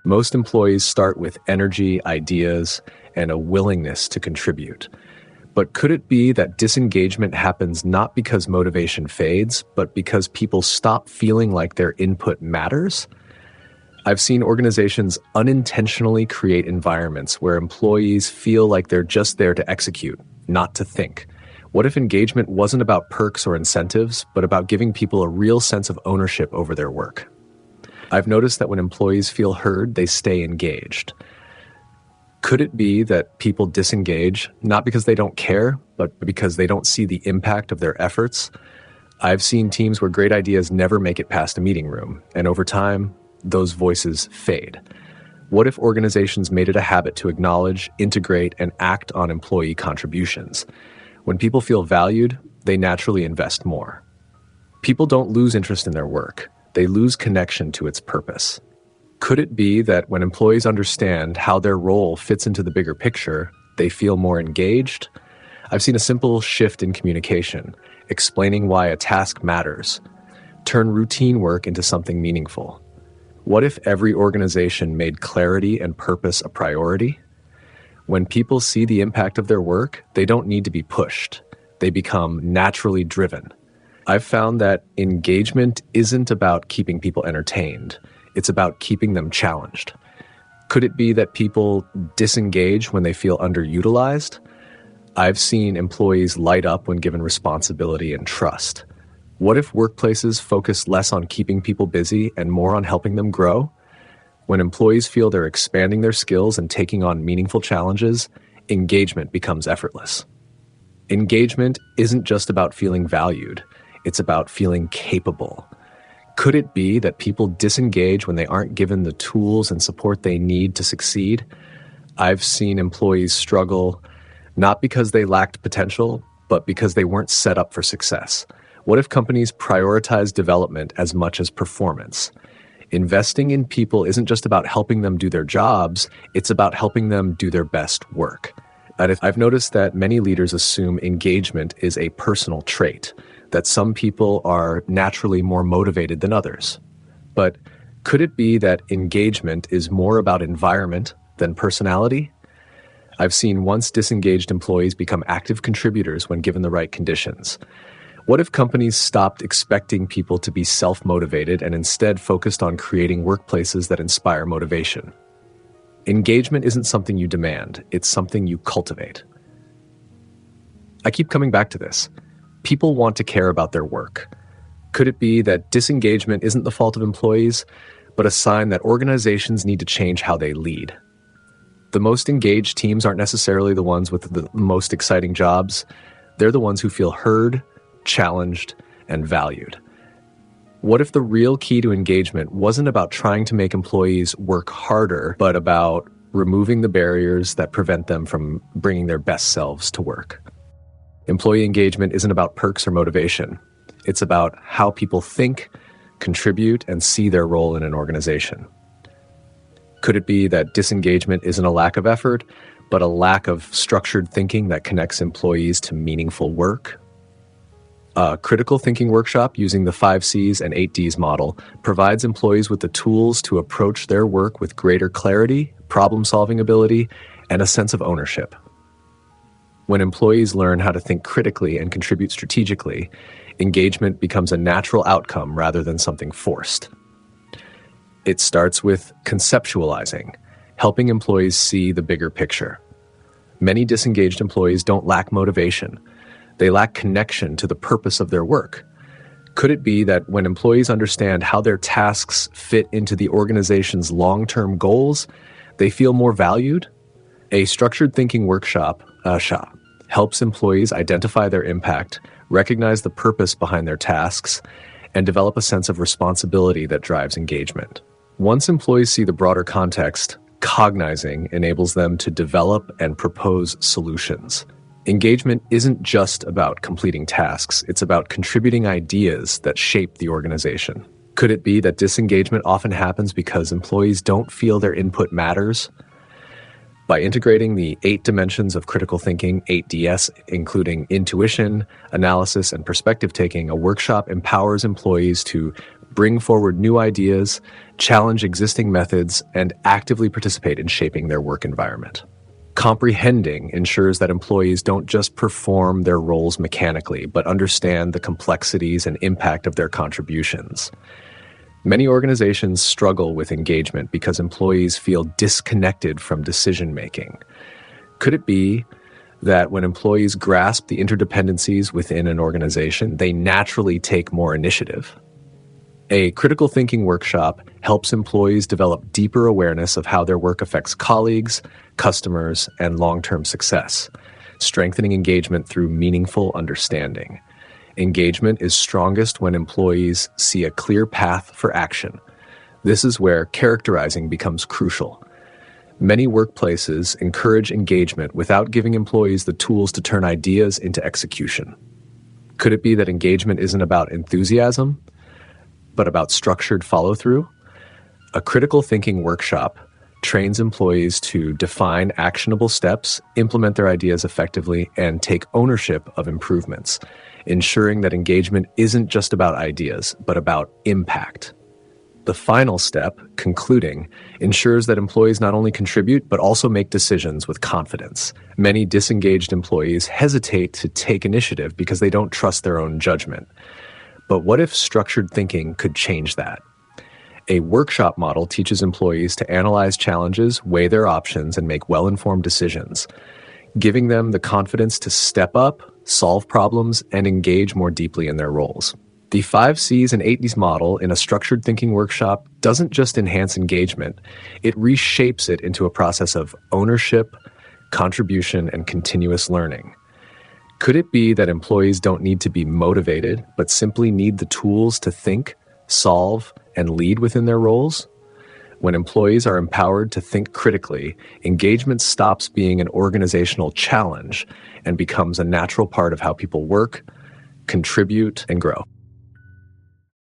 Most employees start with energy, ideas, and a willingness to contribute. But could it be that disengagement happens not because motivation fades, but because people stop feeling like their input matters? I've seen organizations unintentionally create environments where employees feel like they're just there to execute, not to think. What if engagement wasn't about perks or incentives, but about giving people a real sense of ownership over their work? I've noticed that when employees feel heard, they stay engaged. Could it be that people disengage, not because they don't care, but because they don't see the impact of their efforts? I've seen teams where great ideas never make it past a meeting room, and over time, those voices fade. What if organizations made it a habit to acknowledge, integrate, and act on employee contributions? When people feel valued, they naturally invest more. People don't lose interest in their work. They lose connection to its purpose. Could it be that when employees understand how their role fits into the bigger picture, they feel more engaged? I've seen a simple shift in communication, explaining why a task matters, turn routine work into something meaningful. What if every organization made clarity and purpose a priority? When people see the impact of their work, they don't need to be pushed. They become naturally driven. I've found that engagement isn't about keeping people entertained. It's about keeping them challenged. Could it be that people disengage when they feel underutilized? I've seen employees light up when given responsibility and trust. What if workplaces focus less on keeping people busy and more on helping them grow? When employees feel they're expanding their skills and taking on meaningful challenges, engagement becomes effortless. Engagement isn't just about feeling valued, it's about feeling capable. Could it be that people disengage when they aren't given the tools and support they need to succeed? I've seen employees struggle, not because they lacked potential, but because they weren't set up for success. What if companies prioritize development as much as performance? Investing in people isn't just about helping them do their jobs, it's about helping them do their best work. I've noticed that many leaders assume engagement is a personal trait, that some people are naturally more motivated than others. But could it be that engagement is more about environment than personality? I've seen once disengaged employees become active contributors when given the right conditions. What if companies stopped expecting people to be self-motivated and instead focused on creating workplaces that inspire motivation? Engagement isn't something you demand, it's something you cultivate. I keep coming back to this. People want to care about their work. Could it be that disengagement isn't the fault of employees, but a sign that organizations need to change how they lead? The most engaged teams aren't necessarily the ones with the most exciting jobs. They're the ones who feel heard, challenged, and valued. What if the real key to engagement wasn't about trying to make employees work harder, but about removing the barriers that prevent them from bringing their best selves to work? Employee engagement isn't about perks or motivation. It's about how people think, contribute, and see their role in an organization. Could it be that disengagement isn't a lack of effort, but a lack of structured thinking that connects employees to meaningful work? A critical thinking workshop using the 5 C's and 8 D's model provides employees with the tools to approach their work with greater clarity, problem-solving ability, and a sense of ownership. When employees learn how to think critically and contribute strategically, engagement becomes a natural outcome rather than something forced. It starts with conceptualizing, helping employees see the bigger picture. Many disengaged employees don't lack motivation. They lack connection to the purpose of their work. Could it be that when employees understand how their tasks fit into the organization's long-term goals, they feel more valued? A structured thinking workshop, helps employees identify their impact, recognize the purpose behind their tasks, and develop a sense of responsibility that drives engagement. Once employees see the broader context, cognizing enables them to develop and propose solutions. Engagement isn't just about completing tasks, it's about contributing ideas that shape the organization. Could it be that disengagement often happens because employees don't feel their input matters? By integrating the 8 dimensions of critical thinking, 8DS, including intuition, analysis, and perspective taking, a workshop empowers employees to bring forward new ideas, challenge existing methods, and actively participate in shaping their work environment. Comprehending ensures that employees don't just perform their roles mechanically, but understand the complexities and impact of their contributions. Many organizations struggle with engagement because employees feel disconnected from decision-making. Could it be that when employees grasp the interdependencies within an organization, they naturally take more initiative? A critical thinking workshop helps employees develop deeper awareness of how their work affects colleagues, customers, and long-term success, strengthening engagement through meaningful understanding. Engagement is strongest when employees see a clear path for action. This is where characterizing becomes crucial. Many workplaces encourage engagement without giving employees the tools to turn ideas into execution. Could it be that engagement isn't about enthusiasm, but about structured follow-through? A critical thinking workshop trains employees to define actionable steps, implement their ideas effectively, and take ownership of improvements, ensuring that engagement isn't just about ideas, but about impact. The final step, concluding, ensures that employees not only contribute, but also make decisions with confidence. Many disengaged employees hesitate to take initiative because they don't trust their own judgment. But what if structured thinking could change that? A workshop model teaches employees to analyze challenges, weigh their options, and make well-informed decisions, giving them the confidence to step up, solve problems, and engage more deeply in their roles. The 5 C's and 8 D's model in a structured thinking workshop doesn't just enhance engagement, it reshapes it into a process of ownership, contribution, and continuous learning. Could it be that employees don't need to be motivated, but simply need the tools to think, solve, and lead within their roles? When employees are empowered to think critically, engagement stops being an organizational challenge and becomes a natural part of how people work, contribute, and grow.